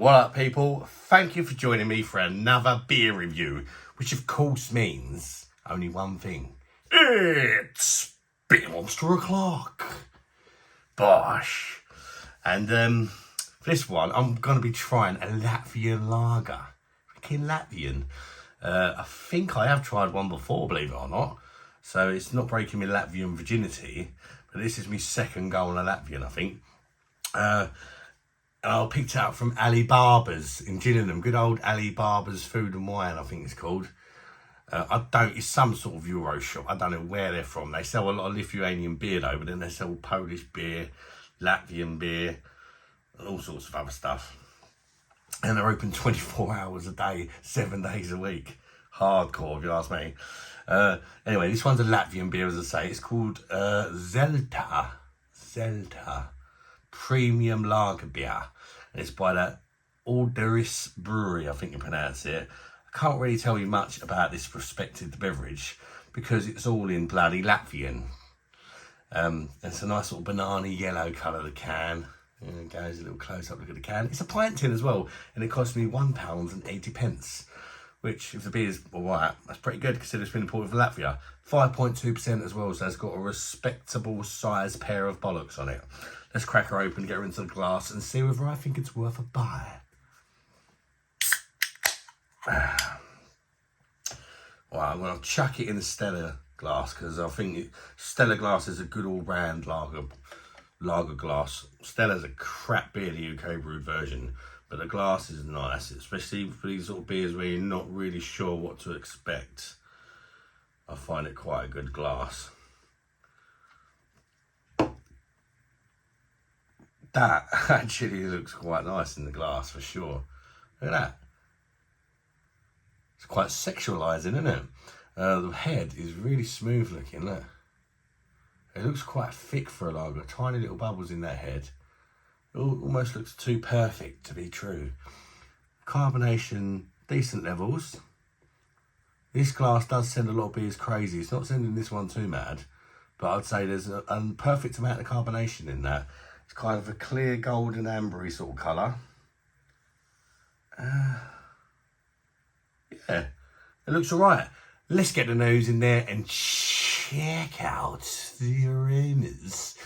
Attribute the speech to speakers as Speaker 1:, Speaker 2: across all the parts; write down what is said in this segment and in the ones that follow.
Speaker 1: What up, people? Thank you for joining me for another beer review, which of course means only one thing. It's Beer Monster O'Clock. Bosh. And for this one, I'm going to be trying a Latvian lager. Freaking Latvian. I think I have tried one before, believe it or not. So it's not breaking my Latvian virginity. But this is my second go on a Latvian, I think. I picked it up from Aldaris in Gillingham. Good old Aldaris Food and Wine, I think it's called. It's some sort of Euro shop. I don't know where they're from. They sell a lot of Lithuanian beer though, but then they sell Polish beer, Latvian beer, and all sorts of other stuff. And they're open 24 hours a day, 7 days a week. Hardcore, if you ask me. Anyway, this one's a Latvian beer, as I say. It's called Zelta. Premium lager beer. And it's by the Aldaris brewery, I think you pronounce it. I can't really tell you much about this prospective beverage because it's all in bloody Latvian. It's a nice sort of banana yellow colour, the can. There it goes, a little close up look at the can. It's a pint tin as well, and it cost me £1.80, which, if the beer's alright, that's pretty good considering it's been imported from Latvia. 5.2% as well, so it's got a respectable size pair of bollocks on it. Let's crack her open, get her into the glass, and see whether I think it's worth a buy. Well, I'm going to chuck it in the Stella glass because I think Stella glass is a good all-round lager glass. Stella's a crap beer, the UK brewed version, but the glass is nice, especially for these sort of beers where you're not really sure what to expect. I find it quite a good glass. That actually looks quite nice in the glass for sure. Look at that. It's quite sexualising, isn't it? The head is really smooth looking, look. It looks quite thick for a lager. Tiny little bubbles in that head. It almost looks too perfect to be true. Carbonation, decent levels. This glass does send a lot of beers crazy. It's not sending this one too mad. But I'd say there's a perfect amount of carbonation in that. It's kind of a clear golden ambery sort of colour. Yeah, it looks alright. Let's get the nose in there and check out the aromas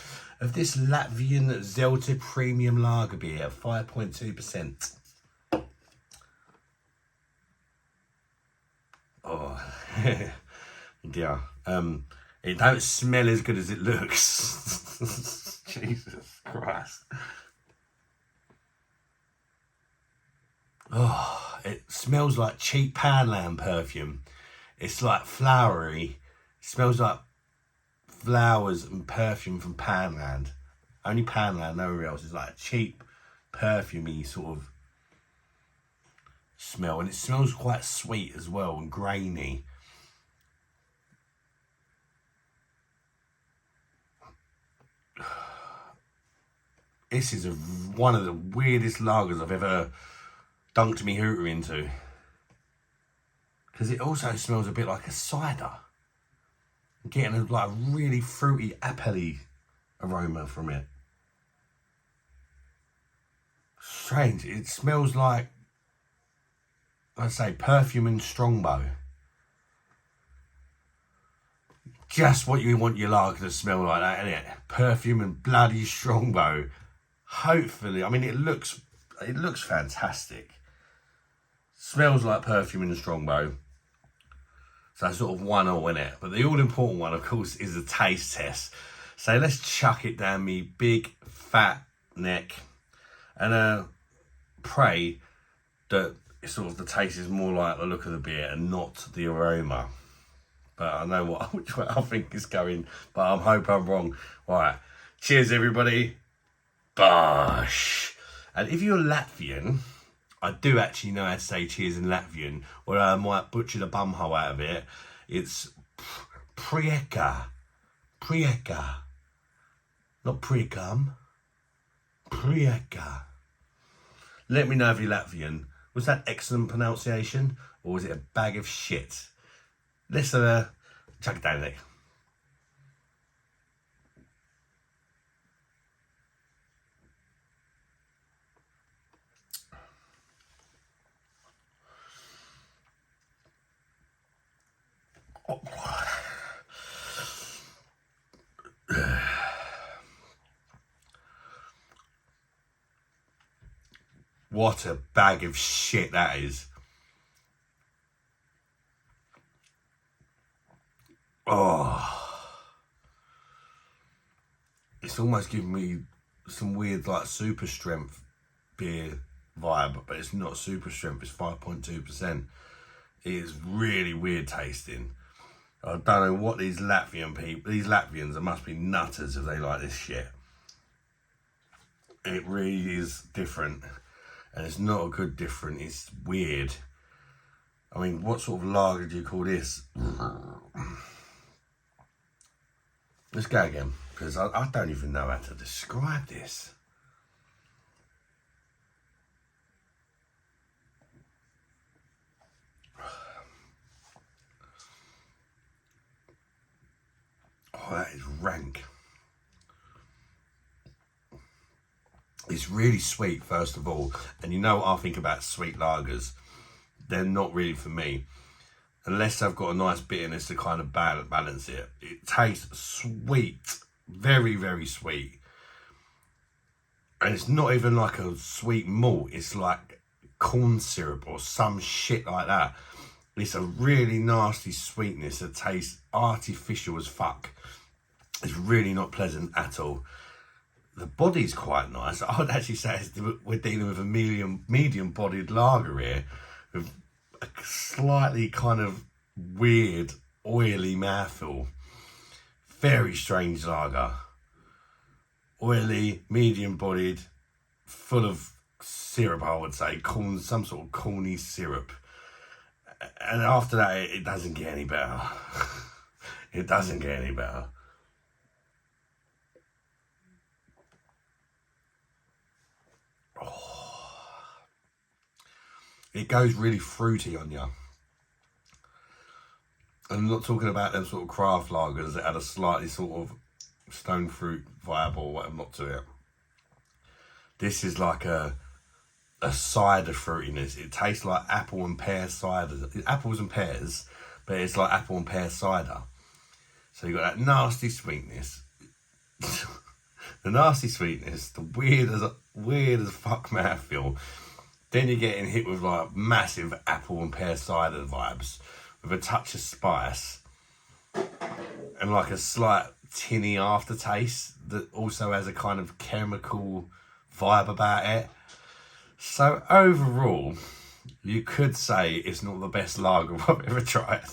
Speaker 1: of this Latvian Zelta Premium Lager beer, 5.2%. Oh, yeah. It don't smell as good as it looks. Jesus Christ. Oh, it smells like cheap Poundland perfume. It's like flowery. It smells like flowers and perfume from Poundland. Only Poundland, nowhere else. It's like a cheap, perfumey sort of smell. And it smells quite sweet as well and grainy. This is one of the weirdest lagers I've ever dunked me hooter into. Because it also smells a bit like a cider. I'm getting a really fruity, apple-y aroma from it. Strange. It smells like, I'd say, perfume and strongbow. Just what you want your lager to smell like that, isn't it? Perfume and bloody strongbow. Hopefully, I mean, it looks fantastic. Smells like perfume and strongbow. So that's sort of 1-0 in it. But the all-important one, of course, is the taste test. So let's chuck it down me big, fat neck. And pray that sort of the taste is more like the look of the beer and not the aroma. But I know which way I think is going. But I hope I'm wrong. Right. Cheers, everybody. Bosh. And if you're Latvian, I do actually know how to say cheers in Latvian, or I might butcher the bumhole out of it. It's prieka. Prieka. Not priekam. Prieka. Let me know if you're Latvian. Was that excellent pronunciation, or was it a bag of shit? Let's chuck it down there. What a bag of shit that is. Oh. It's almost giving me some weird like super strength beer vibe, but it's not super strength, it's 5.2%. It is really weird tasting. I don't know what these Latvians, they must be nutters if they like this shit. It really is different, and it's not a good different, it's weird. I mean, what sort of lager do you call this? Let's go again, because I don't even know how to describe this. Oh, that is rank. It's really sweet, first of all. And you know what I think about sweet lagers? They're not really for me. Unless they've got a nice bitterness to kind of balance it. It tastes sweet. Very, very sweet. And it's not even like a sweet malt. It's like corn syrup or some shit like that. It's a really nasty sweetness that tastes artificial as fuck. It's really not pleasant at all. The body's quite nice. I would actually say we're dealing with a medium-bodied lager here, with a slightly kind of weird, oily mouthfeel. Very strange lager. Oily, medium-bodied, full of syrup, I would say. Some sort of corny syrup. And after that, it doesn't get any better. It doesn't get any better. It goes really fruity on you. I'm not talking about them sort of craft lagers that had a slightly sort of stone fruit vibe or whatever, not to it. This is like a cider fruitiness. It tastes like apple and pear cider. Apples and pears, but it's like apple and pear cider. So you've got that nasty sweetness. The nasty sweetness, the weird as fuck mouthfeel. Then you're getting hit with like massive apple and pear cider vibes with a touch of spice and like a slight tinny aftertaste that also has a kind of chemical vibe about it. So overall, you could say it's not the best lager I've ever tried.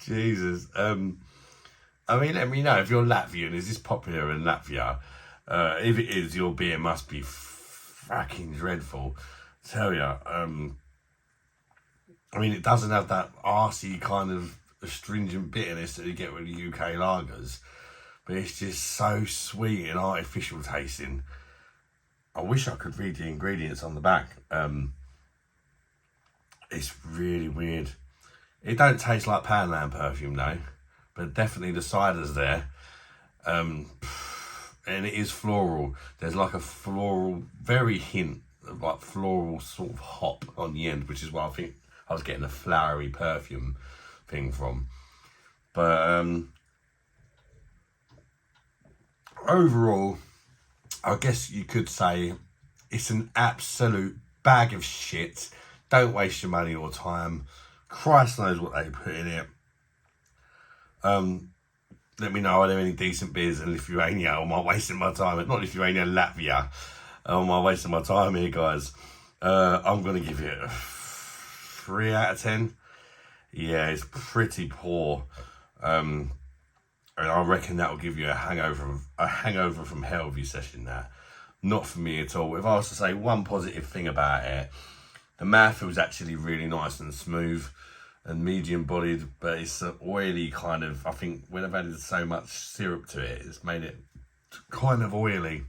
Speaker 1: Jesus. I mean, let me know if you're Latvian. Is this popular in Latvia? If it is, your beer must be fucking dreadful. Tell ya. I mean, it doesn't have that arsey kind of astringent bitterness that you get with the UK lagers, but it's just so sweet and artificial tasting. I wish I could read the ingredients on the back. It's really weird. It don't taste like Poundland perfume though, but definitely the cider's there. And it is floral. There's like a floral, very hint of like floral sort of hop on the end, which is what I think I was getting a flowery perfume thing from. But overall, I guess you could say it's an absolute bag of shit. Don't waste your money or time. Christ knows what they put in it. Let me know, are there any decent beers in Lithuania, or am I wasting my time? Not Lithuania, Latvia. Am I wasting my time here, guys? I'm going to give it a 3 out of 10. Yeah, it's pretty poor. And I reckon that will give you a hangover from hell view session. That not for me at all. If I was to say one positive thing about it, the mouthfeel is actually really nice and smooth and medium bodied, but it's an oily kind of, I think when I've added so much syrup to it, it's made it kind of oily.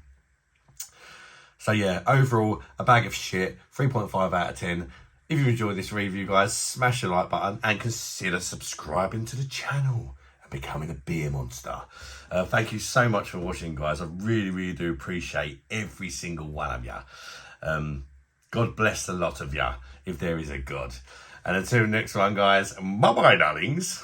Speaker 1: So yeah, overall, a bag of shit, 3.5 out of 10. If you enjoyed this review, guys, smash the like button and consider subscribing to the channel and becoming a beer monster. Thank you so much for watching, guys. I really, really do appreciate every single one of you. God bless the lot of you, if there is a God. And until next one, guys, bye-bye, darlings.